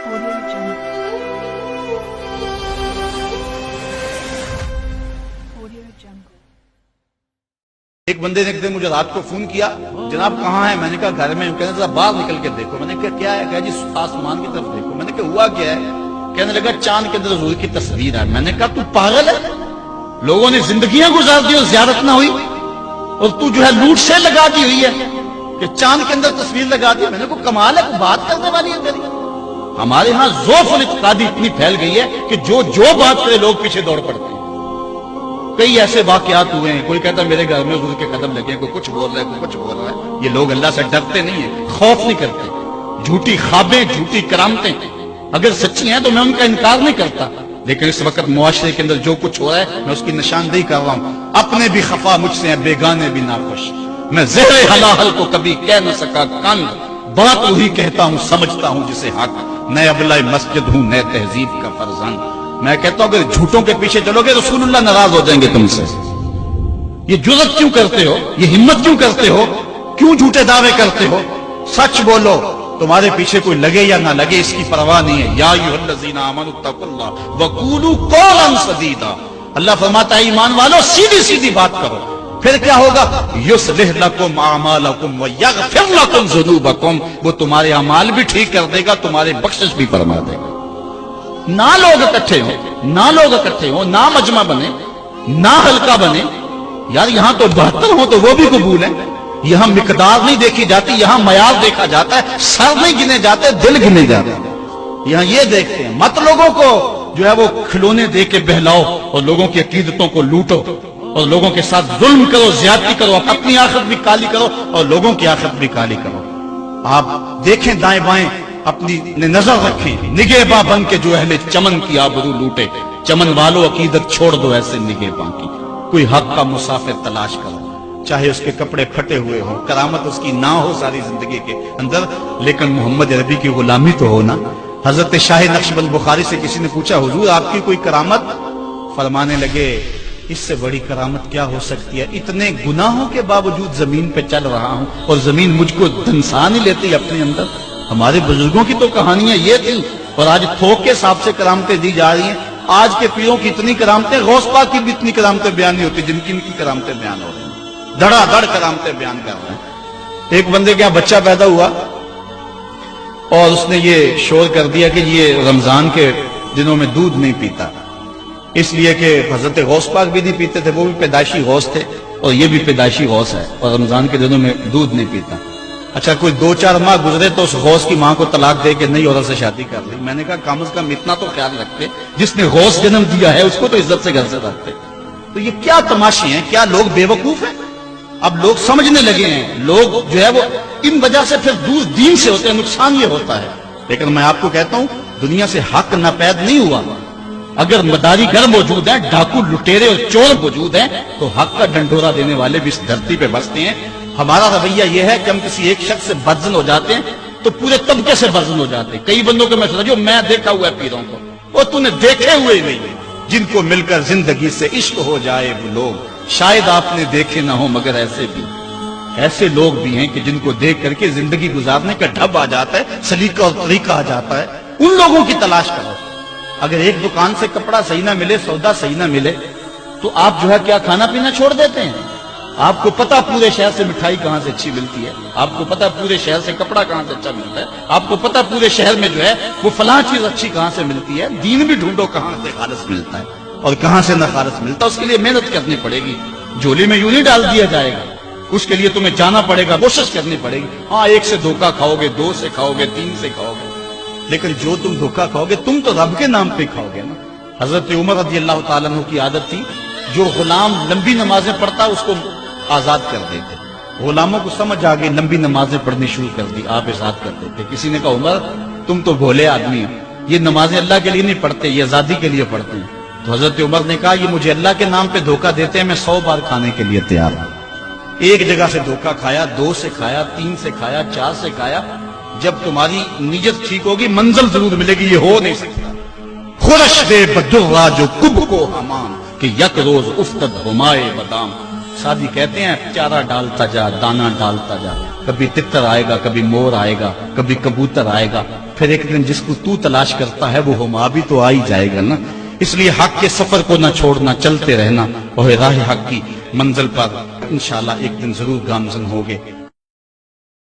Audio Jungle. Audio Jungle. ایک بندے نے ایک دن مجھے رات کو فون کیا، جناب کہاں ہے؟ میں نے کہا گھر میں ہوں۔ کہنے لگا باہر نکل کے دیکھو۔ میں نے کہا کیا ہے؟ کہا جی آسمان کی طرف دیکھو۔ میں نے کہا ہوا کیا ہے؟ کہنے لگا چاند کے اندر حضور کی تصویر ہے۔ میں نے کہا تو پاگل ہے؟ لوگوں نے زندگیاں گزار دی اور زیارت نہ ہوئی، اور تو جو ہے لوٹ سے لگا دی ہوئی ہے کہ چاند کے اندر تصویر لگا دی۔ میں نے کہا کمال ہے، کوئی بات کرنے والی ہے میری؟ ہمارے ہاں ذوف الاعتقادی اتنی پھیل گئی ہے کہ جو بات کرے لوگ پیچھے دوڑ پڑتے ہیں۔ کئی ایسے واقعات ہوئے ہیں، کوئی کہتا ہے میرے گھر میں حضور کے قدم لگے ہیں، کوئی کچھ بول رہا ہے، کوئی کچھ بول رہا ہے۔ یہ لوگ اللہ سے ڈرتے نہیں ہیں، خوف نہیں کرتے۔ جھوٹی خوابیں، جھوٹی کرامتیں اگر سچی ہیں تو میں ان کا انکار نہیں کرتا، لیکن اس وقت معاشرے کے اندر جو کچھ ہو رہا ہے میں اس کی نشاندہی کر رہا ہوں۔ اپنے بھی خفا مجھ سے ہیں، بیگانے بھی ناخوش۔ میں زہر حلاحل کو کبھی کہہ نہ سکا کن، بات وہی کہتا ہوں سمجھتا ہوں جسے حق۔ نئے ابلہ مسجد ہوں، نئے تہذیب کا فرزند۔ میں کہتا ہوں اگر جھوٹوں کے پیچھے چلو گے رسول اللہ ناراض ہو جائیں گے تم سے۔ یہ جرأت کیوں کرتے ہو؟ یہ ہمت کیوں کرتے ہو؟ کیوں جھوٹے دعوے کرتے ہو؟ سچ بولو، تمہارے پیچھے کوئی لگے یا نہ لگے اس کی پرواہ نہیں ہے۔ یا ایھا الذین آمنوا اتقوا اللہ وقولوا قولا سدیدا۔ اللہ فرماتا ہے ایمان والو سیدھی سیدھی بات کرو، پھر کیا ہوگا؟ یصلح لکم اعمالکم ویغفر لکم ذنوبکم۔ وہ تمہارے اعمال بھی ٹھیک کر دے گا، تمہارے بخشش بھی فرما دے گا۔ نہ لوگ اکٹھے ہوں، نہ مجمع بنے، نہ حلقہ بنے۔ یار یہاں تو 72 ہوں تو وہ بھی قبول ہے۔ یہاں مقدار نہیں دیکھی جاتی، یہاں معیار دیکھا جاتا ہے۔ سر نہیں گنے جاتے، دل گنے جاتے ہیں۔ یہاں یہ دیکھتے ہیں، مت لوگوں کو جو ہے وہ کھلونے دے کے بہلاؤ اور لوگوں کی عقیدتوں کو لوٹو اور لوگوں کے ساتھ ظلم کرو، زیادتی کرو، اپنی آخرت بھی کالی کرو اور لوگوں کی آخرت بھی کالی کرو۔ آپ دیکھیں دائیں بائیں، اپنی نظر رکھیں، نگہباں بن کے جو اہل چمن کی آبرو لوٹے۔ چمن والو عقیدت چھوڑ دو ایسے نگہباں کی، کوئی حق کا مسافر تلاش کرو، چاہے اس کے کپڑے پھٹے ہوئے ہوں، کرامت اس کی نہ ہو ساری زندگی کے اندر، لیکن محمد عربی کی غلامی تو ہو نا۔ حضرت شاہ نقشبند بخاری سے کسی نے پوچھا حضور آپ کی کوئی کرامت؟ فرمانے لگے اس سے بڑی کرامت کیا ہو سکتی ہے؟ اتنے گناہوں کے باوجود زمین پہ چل رہا ہوں اور زمین مجھ کو دنسا نہیں لیتی اپنے اندر۔ ہمارے بزرگوں کی تو کہانیاں یہ تھیں، اور آج تھوک کے حساب سے کرامتیں دی جا رہی ہیں۔ آج کے پیروں کی اتنی کرامتیں، غوث پاک کی بھی اتنی کرامتیں بیان نہیں ہوتی جن کی ان کی کرامتیں بیان ہو رہی ہیں۔ دھڑا دھڑ کرامتیں بیان کر رہے ہیں۔ ایک بندے کے یہاں بچہ پیدا ہوا اور اس نے یہ شور کر دیا کہ یہ رمضان کے دنوں میں دودھ نہیں پیتا، اس لیے کہ حضرت غوث پاک بھی نہیں پیتے تھے، وہ بھی پیدائشی غوث تھے اور یہ بھی پیدائشی غوث ہے، اور رمضان کے دنوں میں دودھ نہیں پیتا۔ اچھا کوئی 2-4 ماہ گزرے تو اس غوث کی ماں کو طلاق دے کے نئی عورت سے شادی کر لی۔ میں نے کہا کم از کم اتنا تو خیال رکھتے، جس نے غوث جنم دیا ہے اس کو تو عزت سے گھر سے رکھتے۔ تو یہ کیا تماشے ہیں؟ کیا لوگ بے وقوف ہیں؟ اب لوگ سمجھنے لگے ہیں، لوگ جو ہے وہ ان وجہ سے پھر دور دین سے ہوتے ہیں، نقصان یہ ہوتا ہے۔ لیکن میں آپ کو کہتا ہوں دنیا سے حق ناپید نہیں ہوا۔ اگر مداری گر موجود ہیں، ڈاکو لٹیرے اور چور موجود ہیں، تو حق کا ڈنڈورا دینے والے بھی اس دھرتی پہ بستے ہیں۔ ہمارا رویہ یہ ہے کہ ہم کسی ایک شخص سے بدزن ہو جاتے ہیں تو پورے طبقے سے بدزن ہو جاتے ہیں۔ کئی بندوں کو میں سمجھو میں دیکھا ہوا ہے پیروں کو، اور تو نے دیکھے ہوئے نہیں، جن کو مل کر زندگی سے عشق ہو جائے وہ لوگ شاید آپ نے دیکھے نہ ہو، مگر ایسے لوگ بھی ہیں کہ جن کو دیکھ کر کے زندگی گزارنے کا ڈھب آ جاتا ہے، سلیقہ اور طریقہ آ جاتا ہے۔ ان لوگوں کی تلاش کرو۔ اگر ایک دکان سے کپڑا صحیح نہ ملے، سودا صحیح نہ ملے، تو آپ جو ہے کیا کھانا پینا چھوڑ دیتے ہیں؟ آپ کو پتا پورے شہر سے مٹھائی کہاں سے اچھی ملتی ہے، آپ کو پتا پورے شہر سے کپڑا کہاں سے اچھا ملتا ہے، آپ کو پتا پورے شہر میں جو ہے وہ فلاں چیز اچھی کہاں سے ملتی ہے۔ دین بھی ڈھونڈو کہاں سے خالص ملتا ہے اور کہاں سے نہ خالص ملتا، اس کے لیے محنت کرنی پڑے گی۔ جھولی میں یوں نہیں ڈال دیا جائے گا، اس کے لیے تمہیں جانا پڑے گا، کوشش کرنی پڑے گی۔ ہاں 1 سے دھوکہ کھاؤ گے، 2 سے کھاؤ گے، 3 سے کھاؤ گے، لیکن جو تم دھوکہ کھاؤ گے تم تو رب کے نام پہ کھاؤ گے نا۔ حضرت عمر رضی اللہ تعالیٰ عنہ کی عادت تھی، جو غلام لمبی نمازیں پڑھتا اس کو آزاد کر دیتے۔ غلاموں کو سمجھ آ گئی، لمبی نمازیں پڑھنی شروع کر دی، آپ آزاد کر دیتے۔ کسی نے کہا عمر تم تو بھولے آدمی ہو، یہ نمازیں اللہ کے لیے نہیں پڑھتے، یہ آزادی کے لیے پڑھتے ہیں۔ تو حضرت عمر نے کہا یہ مجھے اللہ کے نام پہ دھوکہ دیتے ہیں، میں 100 بار کھانے کے لیے تیار ہوں۔ ایک جگہ سے دھوکہ کھایا، 2 سے کھایا، 3 سے کھایا، 4 سے کھایا۔ جب تمہاری نیت ٹھیک ہوگی منزل ضرور ملے گی، یہ ہو نہیں سکتا۔ خورش دے بدرا جو کب کو ہمان کہ یک روز افتد ہمائے بدام۔ سادی کہتے ہیں چارہ ڈالتا جا، دانہ ڈالتا جا، کبھی تتر آئے گا، کبھی مور آئے گا، کبھی کبوتر آئے گا، پھر ایک دن جس کو تو تلاش کرتا ہے وہ ہما بھی تو آ ہی جائے گا نا. اس لیے حق کے سفر کو نہ چھوڑنا، چلتے رہنا اور راہ حق کی منزل پر انشاءاللہ ایک دن ضرور گامزن ہوگے.